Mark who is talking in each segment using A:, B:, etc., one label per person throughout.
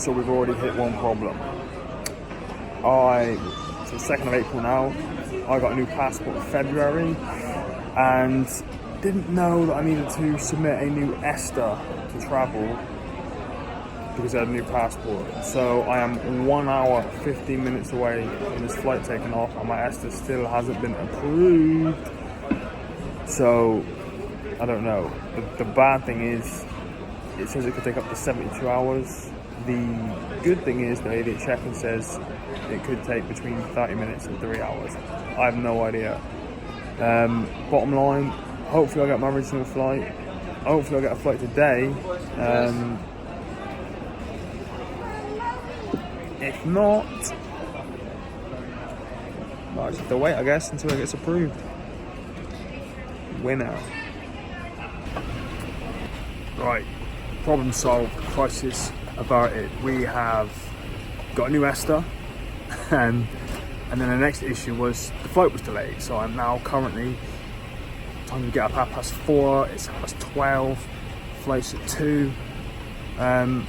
A: so we've already hit one problem. It's the 2nd of April now. I got a new passport in February and didn't know that I needed to submit a new ESTA to travel because I had a new passport. So I am 1 hour, 15 minutes away from this flight taking off and my ESTA still hasn't been approved. So I don't know. The bad thing is, it says it could take up to 72 hours. The good thing is the lady at check-in says it could take between 30 minutes and 3 hours. I have no idea. Bottom line, hopefully I'll get my original flight. Hopefully I'll get a flight today. If not, well, I just have to wait, I guess, until it gets approved. Winner. Right, problem solved, crisis averted. We have got a new ESTA, and then the next issue was the flight was delayed. So I'm now currently time to get up 4:30. It's 12:30. Flight's at 2. We're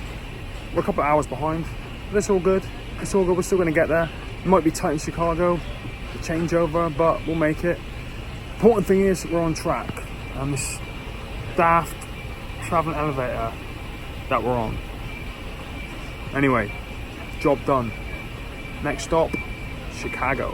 A: a couple of hours behind. But it's all good. It's all good. We're still going to get there. It might be tight in Chicago, the changeover, but we'll make it. Important thing is we're on track. And this daft traveling elevator that we're on. Anyway, job done. Next stop, Chicago.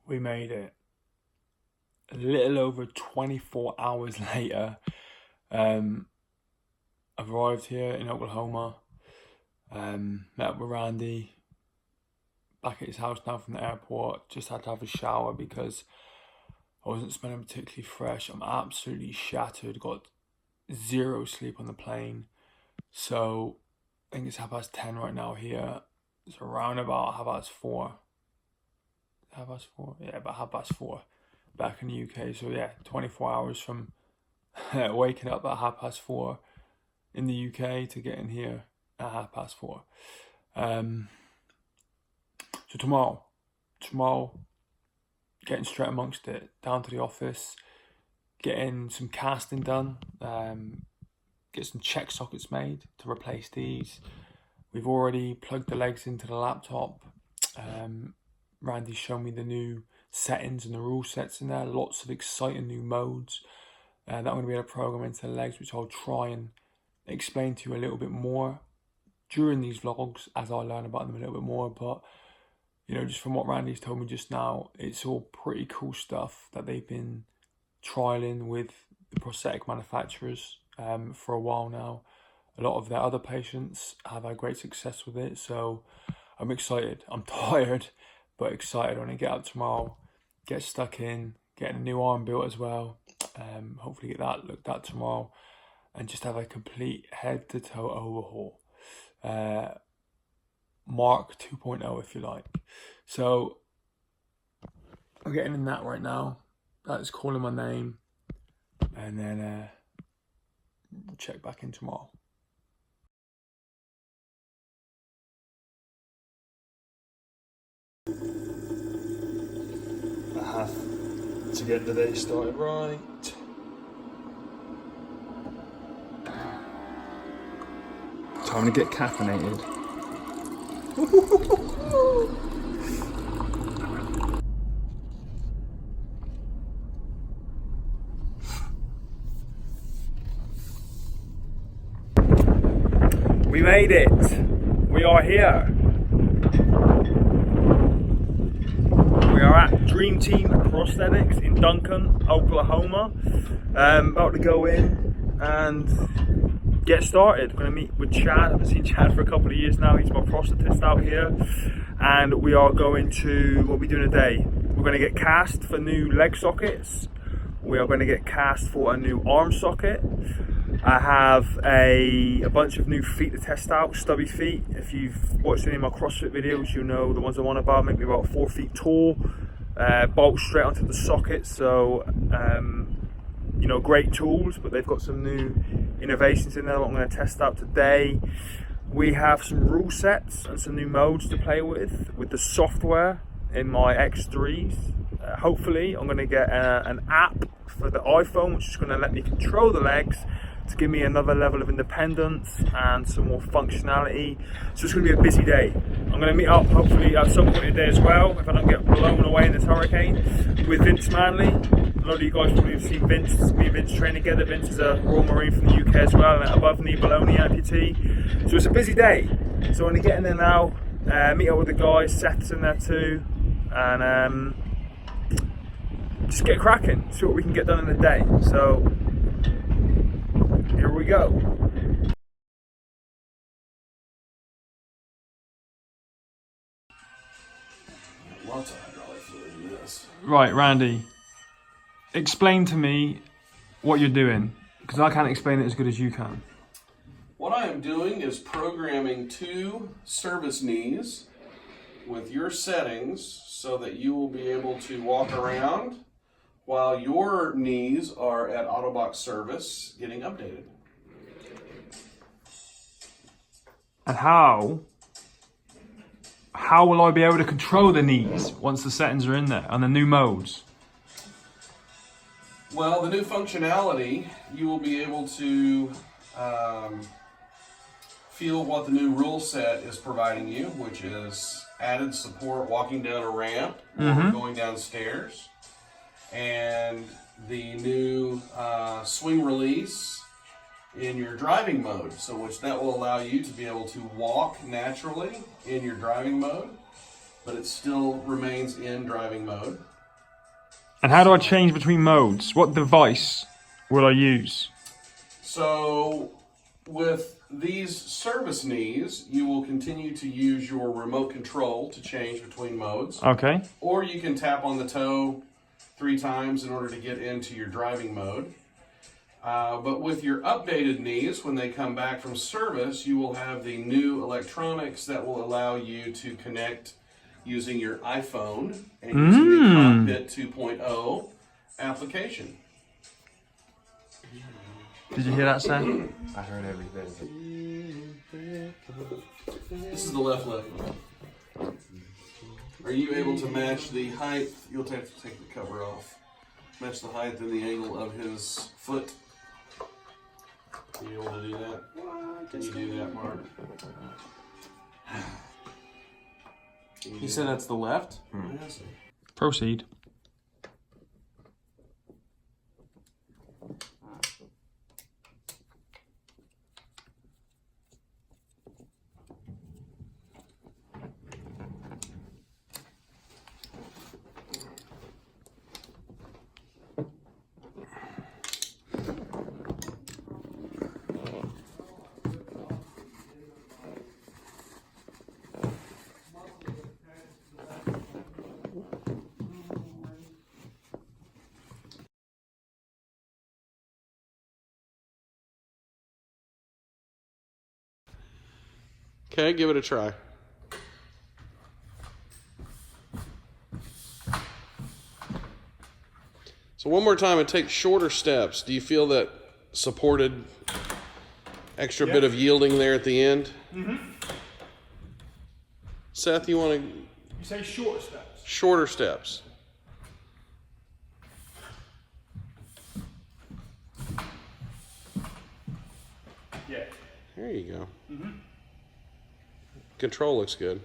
A: We made it. A little over 24 hours later. I've arrived here in Oklahoma. Met up with Randy. Back at his house now from the airport. Just had to have a shower because I wasn't smelling particularly fresh. I'm absolutely shattered. Got 0 sleep on the plane. So I think it's 10:30 right now here. It's around about 4:30. 4:30? Yeah, about 4:30 back in the UK. So yeah, 24 hours from waking up at 4:30 in the UK to getting here at 4:30. So tomorrow, getting straight amongst it, down to the office, getting some casting done, get some check sockets made to replace these. We've already plugged the legs into the laptop. Randy's shown me the new settings and the rule sets in there. Lots of exciting new modes that I'm going to be able to program into the legs, which I'll try and explain to you a little bit more during these vlogs as I learn about them a little bit more. But, you know, just from what Randy's told me just now, it's all pretty cool stuff that they've been trialing with the prosthetic manufacturers for a while now. A lot of their other patients have had great success with it, so I'm excited. I'm tired, but excited when I get up tomorrow, get stuck in, getting a new arm built as well. Hopefully get that looked at tomorrow and just have a complete head to toe overhaul. Mark 2.0 if you like. So I'm getting in that right now. That's calling my name, and then check back in tomorrow. I have to get the day started right. Time to get caffeinated. We made it. We are here. We are at DreamTeam Prosthetics in Duncan, Oklahoma. About to go in and get started. I'm going to meet with Chad. I haven't seen Chad for a couple of years now. He's my prosthetist out here. And we are going to, what are we doing today? We're going to get cast for new leg sockets. We are going to get cast for a new arm socket. I have a bunch of new feet to test out, stubby feet. If you've watched any of my CrossFit videos, you know the ones I'm on about, make me about 4 feet tall. bolt straight onto the socket. So you know, great tools, but they've got some new innovations in there that I'm going to test out today. We have some rule sets and some new modes to play with the software in my X3s. Hopefully I'm going to get an app for the iPhone, which is going to let me control the legs to give me another level of independence and some more functionality. So it's going to be a busy day. I'm going to meet up hopefully at some point today as well, if I don't get blown away in this hurricane, with Vince Manley. A lot of you guys probably have seen Vince, me and Vince train together. Vince is a Royal Marine from the UK as well, and above knee below knee amputee. So it's a busy day. So I'm going to get in there now, meet up with the guys, Seth's in there too, and just get cracking, see what we can get done in a day. So here we go.
B: Lots of hydraulic fluid in this.
A: Right, Randy, explain to me what you're doing, because I can't explain it as good as you can.
B: What I am doing is programming 2 service knees with your settings so that you will be able to walk around while your knees are at Autobox service getting updated.
A: And how will I be able to control the knees once the settings are in there and the new modes?
B: Well, the new functionality, you will be able to feel what the new rule set is providing you, which is added support walking down a ramp or going downstairs, and the new swing release in your driving mode, so which that will allow you to be able to walk naturally in your driving mode, but it still remains in driving mode.
A: And how do I change between modes? What device will I use?
B: So with these service knees, you will continue to use your remote control to change between modes.
A: Okay.
B: Or you can tap on the toe 3 times in order to get into your driving mode. But with your updated knees, when they come back from service, you will have the new electronics that will allow you to connect using your iPhone and using the Cockpit 2.0 application.
A: Did you hear that sound?
C: I heard everything.
B: This is the left leg. Are you able to match the height? You'll have to take the cover off. Match the height and the angle of his foot. Are you able to do that? Can you do that, Mark?
C: He said that's the left?
B: Yes.
A: Proceed.
B: Okay, give it a try. So one more time, and take shorter steps. Do you feel that supported extra bit of yielding there at the end? Seth, you want to?
A: You say short steps.
B: Shorter steps.
A: Yeah.
B: There you go. Control looks good.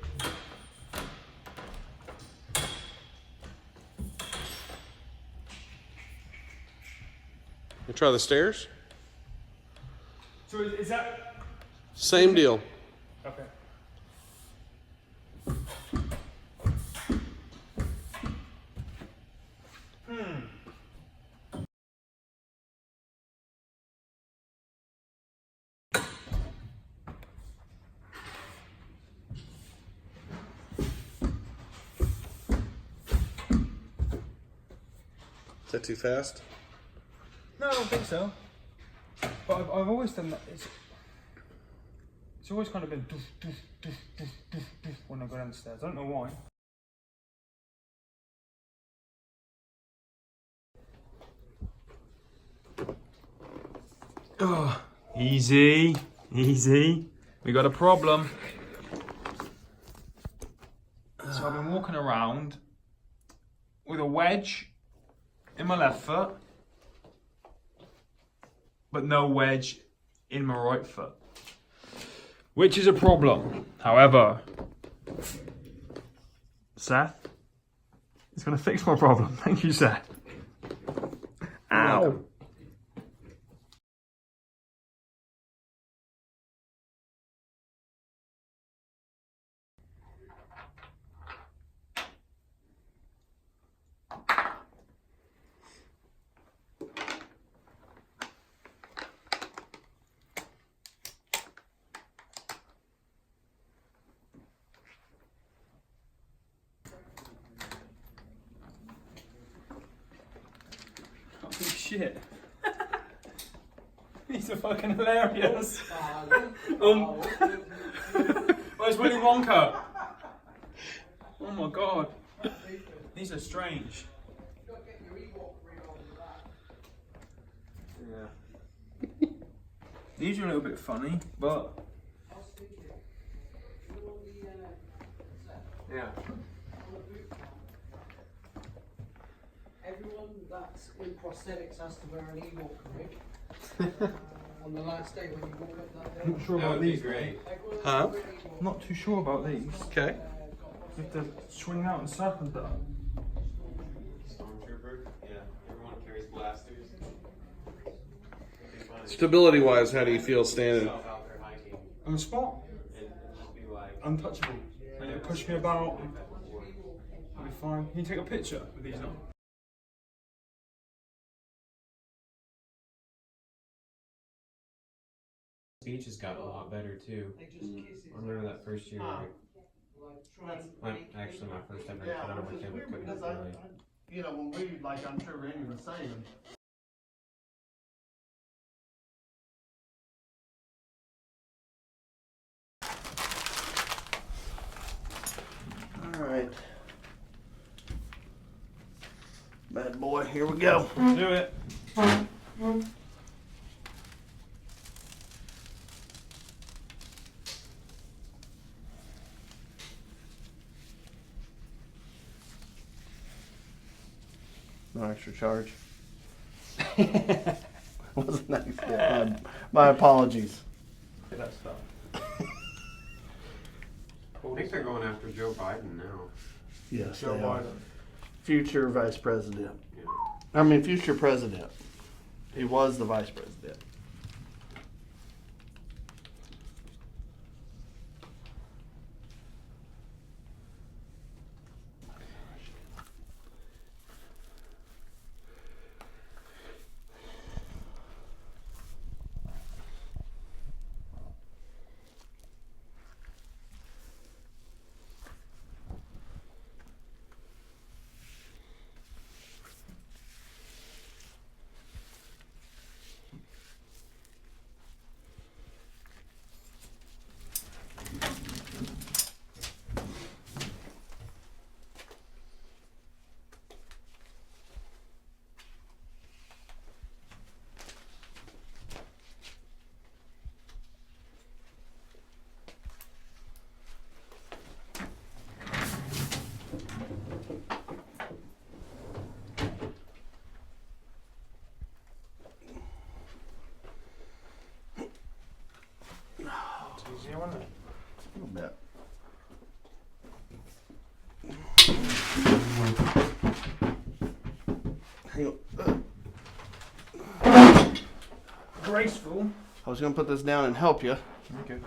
B: You try the stairs?
A: So is that...
B: Same deal.
A: Okay.
B: Is that too fast?
A: No, I don't think so. But I've always done that. It's always kind of been doof, doof, doof, doof, doof, doof when I go down the stairs. I don't know why. Oh, easy, easy. We got a problem. So I've been walking around with a wedge in my left foot, but no wedge in my right foot, which is a problem. However, Seth is going to fix my problem. Thank you, Seth. Ow. Holy shit. These are fucking hilarious. Where's Willy Wonka? Oh my god. These are strange. Yeah. These are a little bit funny, but
C: Yeah.
D: Everyone that's in prosthetics has to wear an Ewok rig on the last day when you walk up that day.
A: I'm not sure
C: That
A: about
C: would be
A: these.
C: great.
B: Huh?
A: I'm not too sure about these.
B: Okay.
A: You have to swing out and circle that.
C: Stormtrooper. Yeah. Everyone carries blasters.
B: Stability wise, how do you feel standing?
C: Out there hiking
A: On the spot.
C: and just be like.
A: Untouchable. And it push me about. I'll be fine. Can you take a picture with these on?
C: Speech has gotten a lot better too.
D: They just kiss it.
C: I remember that first year. Actually, my first ever
E: Yeah,
C: cut over
E: it's
C: him.
E: weird
C: Couldn't
E: because
C: really.
E: you know, when we, like I'm sure Randy was saying, all right, bad boy, here we go.
A: Do it.
E: No extra charge. Wasn't nice. Yeah, my apologies.
A: That stuff.
C: I think they're going after Joe Biden now.
E: Yes,
A: Joe
E: they are.
A: Biden.
E: Future vice president.
C: Yeah.
E: I mean, future president. He was the vice president.
A: It's easier, wasn't it?
E: A little bit. Hang on.
A: Graceful.
E: I was gonna put this down and help you.
A: Okay.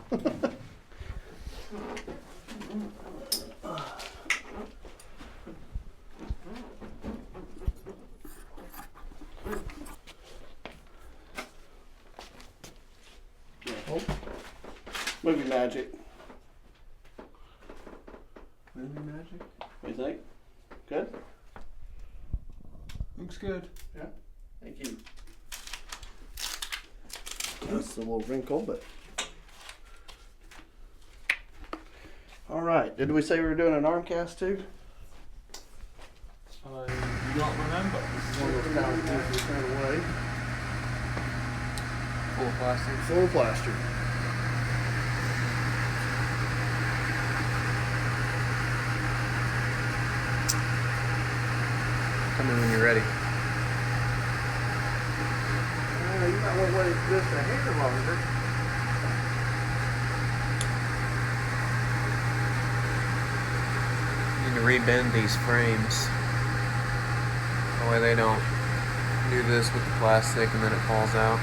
E: Movie magic. Movie magic? What do you think? Good?
A: Looks good.
E: Yeah. Thank you. That's a little wrinkle, but. Alright, did we say we were doing an arm cast too?
A: I do not remember.
E: One of those kind of things we turn away.
C: Full of plastic.
E: Full of plaster.
C: Come in when you're ready.
E: You might want to wait just a hair longer.
C: You need to rebend these frames. That way they don't do this with the plastic and then it falls out.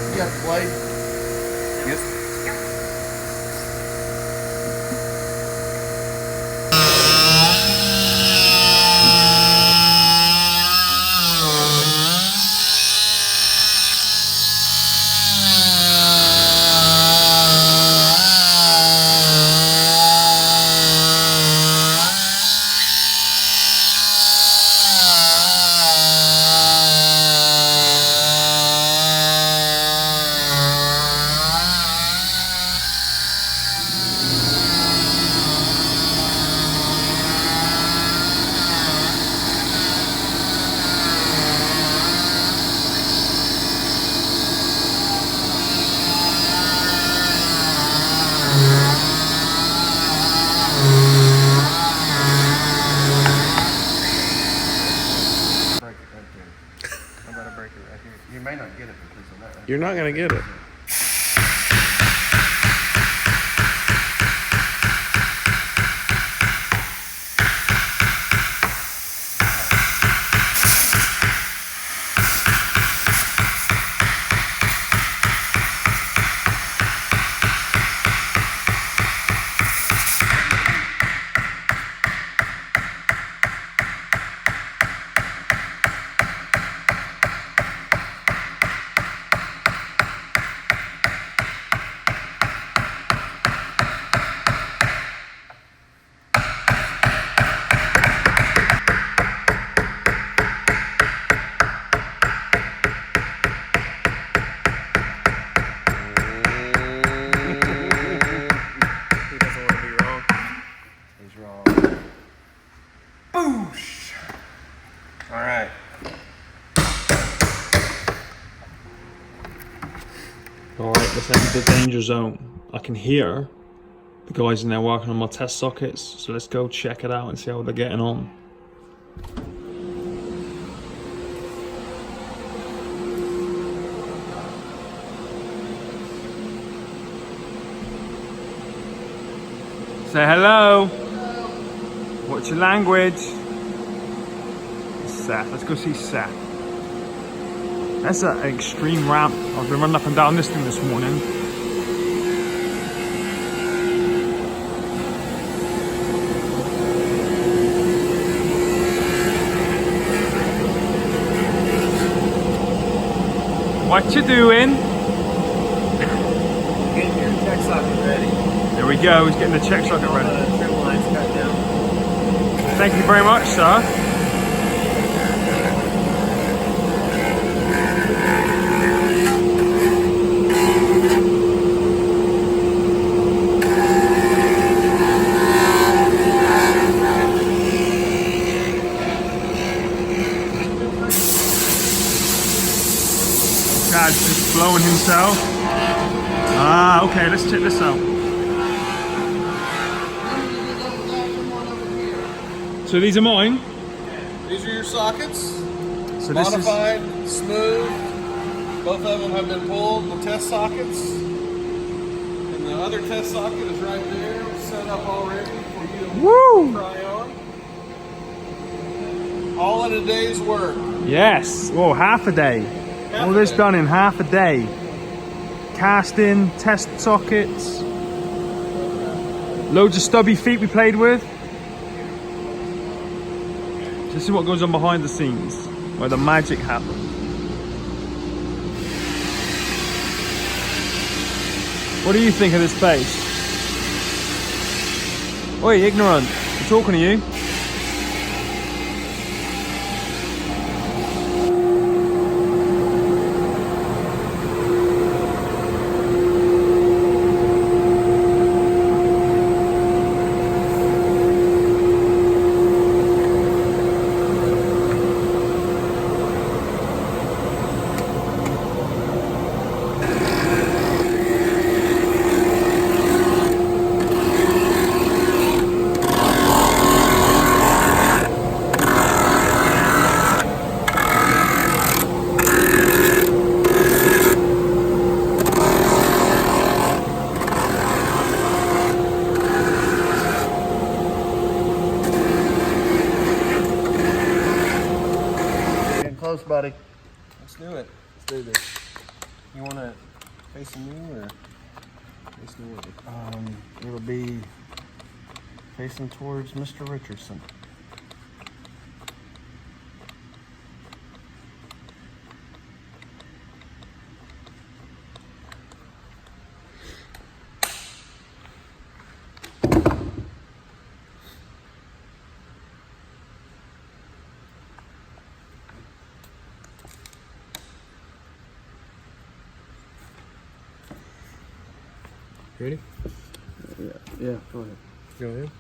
E: You got the blade?
C: Yes.
E: Break it right there. I'm going to break it right here. You may not get it because of that. Right?
F: You're not going to get it.
C: He doesn't want to be wrong.
E: He's wrong.
C: Boosh! Alright.
A: Alright, let's enter the danger zone. I can hear the guys in there working on my test sockets, so let's go check it out and see how they're getting on. Say hello. What's your language? Seth. Let's go see Seth. That's an extreme ramp. I've been running up and down this thing this morning. What you doing?
C: Getting your check socket ready.
A: There we go. He's getting the check socket ready.
C: The trim lines cut down.
A: Thank you very much, sir. Dad's just blowing himself. Ah, okay, let's check this out. So these are mine.
B: These are your sockets.
A: So this is
B: Modified, smooth. Both of them have been pulled. The test sockets. And the other test socket is right there, set up already for you to
A: Woo!
B: try on. All in a day's work.
A: Yes. Well, half a day.
B: Half
A: All
B: a
A: this
B: day.
A: done in half a day. Casting, test sockets, loads of stubby feet we played with. This is what goes on behind the scenes, where the magic happens. What do you think of this place? Oi, ignorant. I'm talking to you.
E: Getting close, buddy.
C: Let's do it. Let's do this. You want to facing you or facing away?
E: It'll be facing towards Mr. Richardson.
C: Ready?
E: Yeah, go ahead.
C: Go ahead.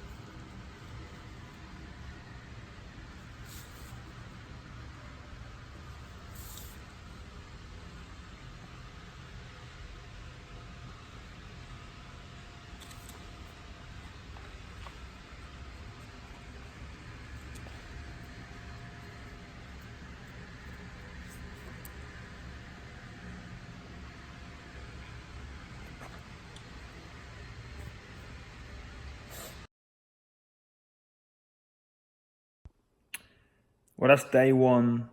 A: Well, that's day one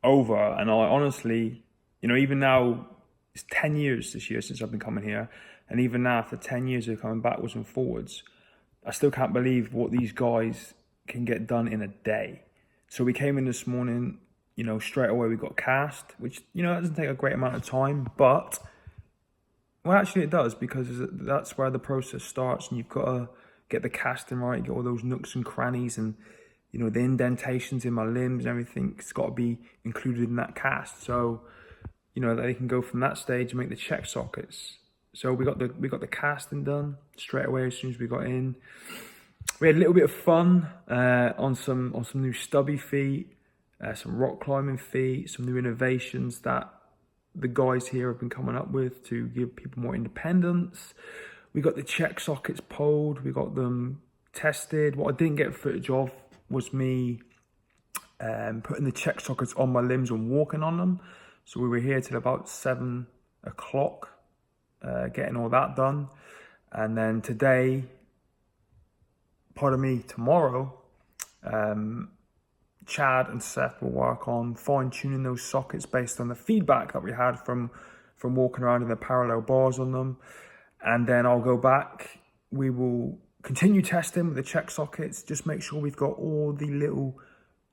A: over, and I honestly, even now, it's 10 years this year since I've been coming here, and even now, after 10 years of coming backwards and forwards, I still can't believe what these guys can get done in a day. So we came in this morning, straight away we got cast, which, that doesn't take a great amount of time, but, well, actually it does, because that's where the process starts, and you've got to get the casting right, get all those nooks and crannies, and the indentations in my limbs and everything, it's got to be included in that cast. So, they can go from that stage and make the check sockets. So we got the casting done straight away as soon as we got in. We had a little bit of fun on some new stubby feet, some rock climbing feet, some new innovations that the guys here have been coming up with to give people more independence. We got the check sockets poled, we got them tested. What I didn't get footage of was me putting the check sockets on my limbs and walking on them. So we were here till about 7 o'clock, getting all that done. And then tomorrow, Chad and Seth will work on fine-tuning those sockets based on the feedback that we had from walking around in the parallel bars on them. And then I'll go back, we will continue testing with the check sockets, just make sure we've got all the little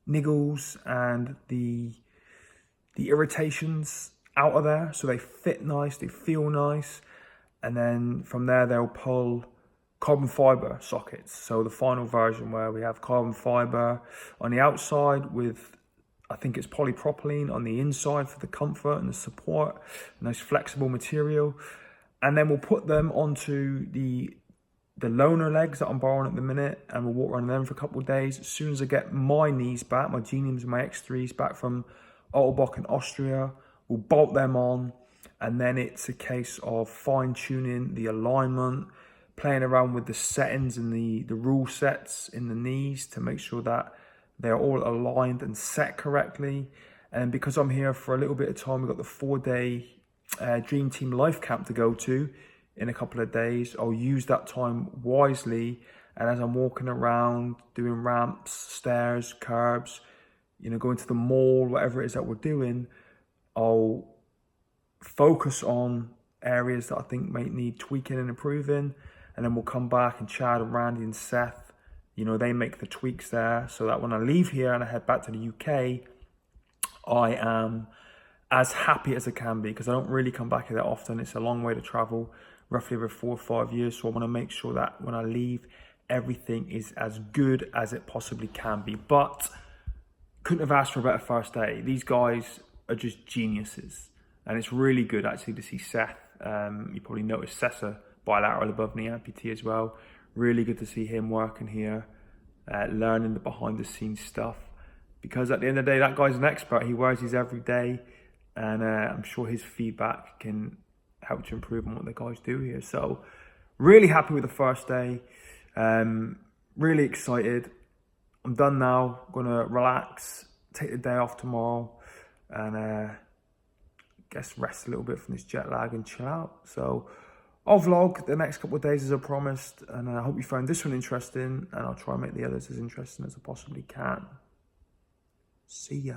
A: niggles and the irritations out of there so they fit nice, they feel nice. And then from there they'll pull carbon fiber sockets. So the final version where we have carbon fiber on the outside with, I think it's polypropylene on the inside for the comfort and the support, and nice flexible material. And then we'll put them onto the loaner legs that I'm borrowing at the minute, and we'll walk around them for a couple of days. As soon as I get my knees back, my G-Knees and my X3s back from Ottelbach in Austria, we'll bolt them on, and then it's a case of fine-tuning the alignment, playing around with the settings and the rule sets in the knees to make sure that they're all aligned and set correctly. And because I'm here for a little bit of time, we've got the 4-day DreamTeam Life Camp to go to in a couple of days. I'll use that time wisely, and as I'm walking around, doing ramps, stairs, curbs, you know, going to the mall, whatever it is that we're doing, I'll focus on areas that I think might need tweaking and improving, and then we'll come back, and Chad and Randy and Seth, you know, they make the tweaks there, so that when I leave here and I head back to the UK, I am as happy as I can be, because I don't really come back here that often. It's a long way to travel, roughly every 4 or 5 years, so I want to make sure that when I leave, everything is as good as it possibly can be. But couldn't have asked for a better first day. These guys are just geniuses, and it's really good actually to see Seth. You probably noticed Seth's a bilateral above knee amputee as well. Really good to see him working here, learning the behind the scenes stuff, because at the end of the day, that guy's an expert. He wears these every day, and I'm sure his feedback can help to improve on what the guys do here. So really happy with the first day, really excited. I'm done now. I'm gonna relax, take the day off tomorrow, and guess rest a little bit from this jet lag and chill out. So I'll vlog the next couple of days as I promised, and I hope you found this one interesting, and I'll try and make the others as interesting as I possibly can. See ya.